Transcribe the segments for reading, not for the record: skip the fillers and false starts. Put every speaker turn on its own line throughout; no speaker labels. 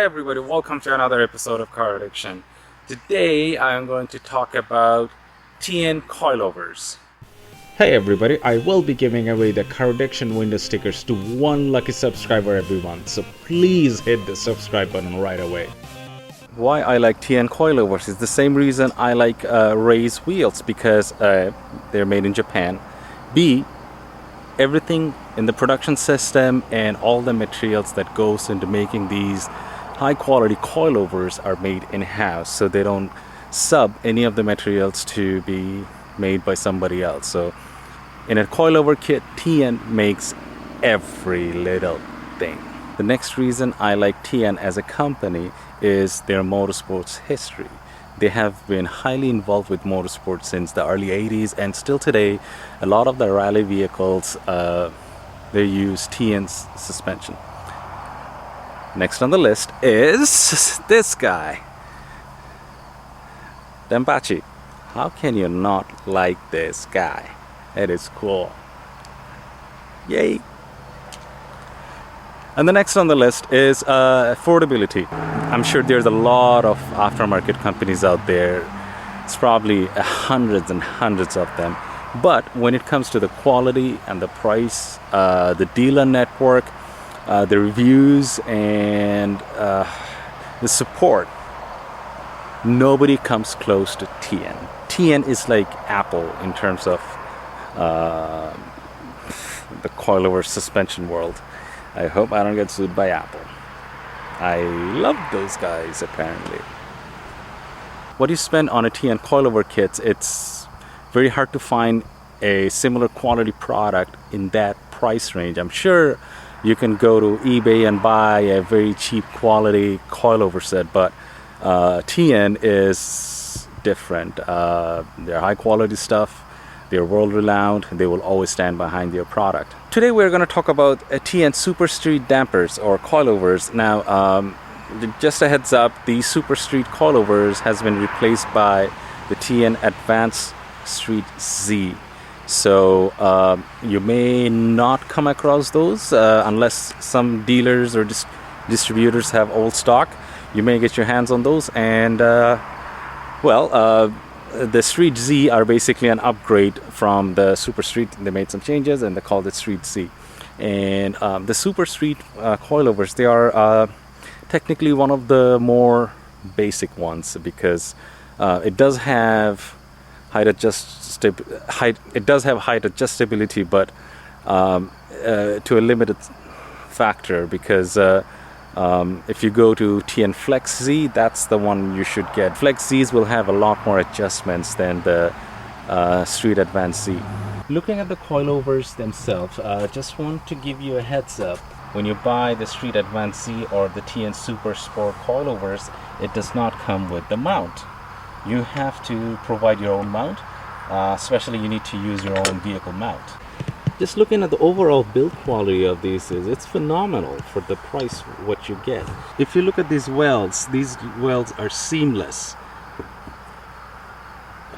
everybody, welcome to another episode of Car Addiction. Today I am going to talk about TEIN coilovers.
Hey everybody, I will be giving away the Car Addiction window stickers to one lucky subscriber every month, so please hit the subscribe button right away.
Why I like TEIN coilovers is the same reason I like Ray's wheels, because they're made in Japan. B, everything in the production system and all the materials that goes into making these high quality coilovers are made in-house, so they don't sub any of the materials to be made by somebody else. So in a coilover kit, TEIN makes every little thing. The next reason I like TEIN as a company is their motorsports history. They have been highly involved with motorsports since the early 80s, and still today a lot of the rally vehicles they use TEIN's suspension. Next on the list is this guy, Denpachi. How can you not like this guy? It is cool. Yay! And the next on the list is affordability. I'm sure there's a lot of aftermarket companies out there. It's probably hundreds and hundreds of them. But when it comes to the quality and the price, the dealer network, the reviews, and the support, nobody comes close to TEIN. TEIN is like Apple in terms of the coilover suspension world. I hope I don't get sued by Apple. I love those guys, apparently. What you spend on a TEIN coilover kit, it's very hard to find a similar quality product in that price range. I'm sure you can go to eBay and buy a very cheap quality coilover set, but TEIN is different. They're high quality stuff. They're world renowned. They will always stand behind their product. Today we're going to talk about TEIN Super Street dampers or coilovers. Now, just a heads up, the Super Street coilovers has been replaced by the TEIN Advance Street Z. So you may not come across those unless some dealers or distributors have old stock. You may get your hands on those, and the Street Z are basically an upgrade from the Super Street. They made some changes and they called it Street Z. And the Super Street coilovers, they are technically one of the more basic ones, because it does have height adjustability, but to a limited factor, because if you go to TEIN Flex Z, that's the one you should get. Flex Zs will have a lot more adjustments than the Street Advance Z. Looking at the coilovers themselves, just want to give you a heads up. When you buy the Street Advance Z or the TEIN Super Sport coilovers, it does not come with the mount. You have to provide your own mount, especially you need to use your own vehicle mount. Just looking at the overall build quality of these, it's phenomenal for the price what you get. If you look at these welds are seamless.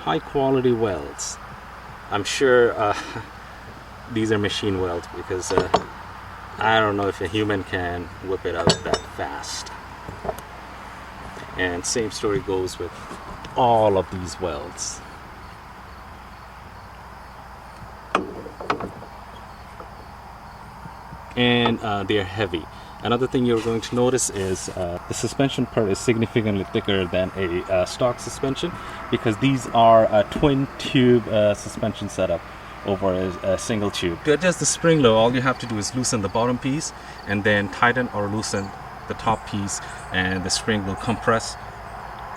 High quality welds. I'm sure these are machine welds, because I don't know if a human can whip it out that fast. And same story goes with all of these welds. And they are heavy. Another thing you're going to notice is the suspension part is significantly thicker than a stock suspension, because these are a twin tube suspension setup over a single tube. To adjust the spring load, all you have to do is loosen the bottom piece and then tighten or loosen the top piece, and the spring will compress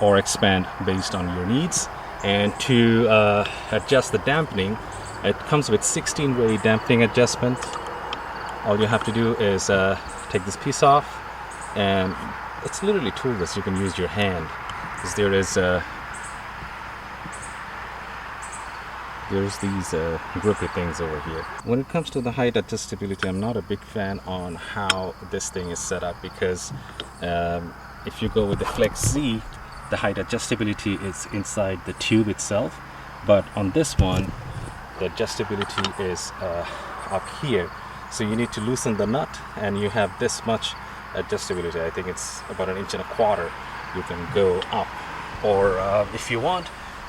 or expand based on your needs. And to adjust the dampening, it comes with 16-way dampening adjustment. All you have to do is take this piece off, and it's literally toolless. You can use your hand, because there's these grippy things over here. When it comes to the height adjustability, I'm not a big fan on how this thing is set up, because if you go with the Flex Z, the height adjustability is inside the tube itself, but on this one the adjustability is up here. So you need to loosen the nut, and you have this much adjustability. I think it's about 1.25 inches. You can go up, or if you want,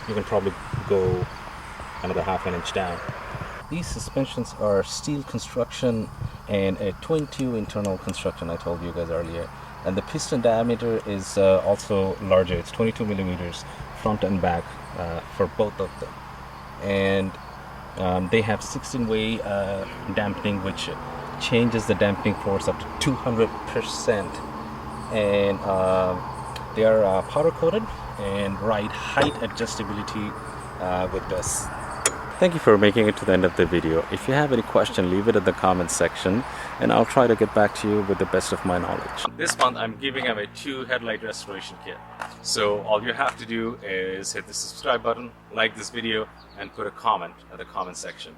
you can probably go another 1/2 inch down. These suspensions are steel construction and a twin tube internal construction, I told you guys earlier. And the piston diameter is also larger. It's 22 millimeters front and back for both of them. And they have 16-way dampening, which changes the damping force up to 200%. And they are powder coated and ride height adjustability with this. Thank you for making it to the end of the video. If you have any question, leave it in the comments section and I'll try to get back to you with the best of my knowledge. This month I'm giving away 2 headlight restoration kit. So all you have to do is hit the subscribe button, like this video, and put a comment in the comment section.